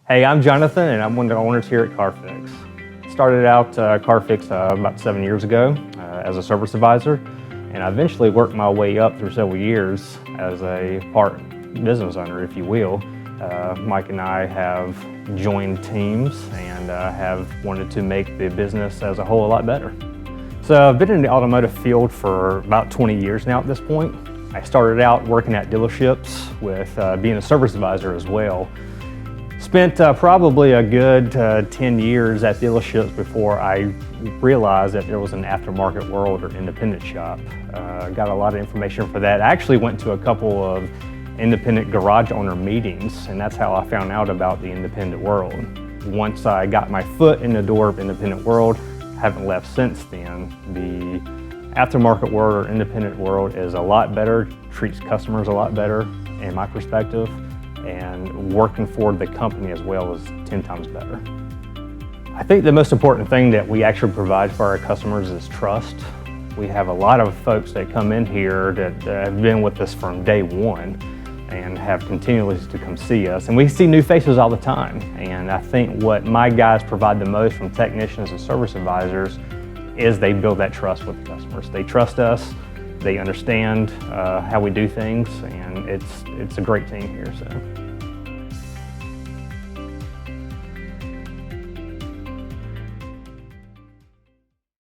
Hey, I'm Jonathan, and I'm one of the owners here at Carfix. Started out Carfix about 7 years ago as a service advisor, and I eventually worked my way up through several years as a part business owner, if you will. Mike and I have joined teams and have wanted to make the business as a whole a lot better. So I've been in the automotive field for about 20 years now at this point. I started out working at dealerships with being a service advisor as well. Spent probably a good 10 years at dealerships before I realized that there was an aftermarket world or independent shop. Got a lot of information for that. I actually went to a couple of independent garage owner meetings, and that's how I found out about the independent world. Once I got my foot in the door of independent world, haven't left since then. The aftermarket world or independent world is a lot better, treats customers a lot better in my perspective, and working for the company as well is 10 times better. I think the most important thing that we actually provide for our customers is trust. We have a lot of folks that come in here that have been with us from day one and have continually to come see us. And we see new faces all the time. And I think what my guys provide the most from technicians and service advisors is they build that trust with the customers. They trust us, they understand how we do things, and it's a great team here. So.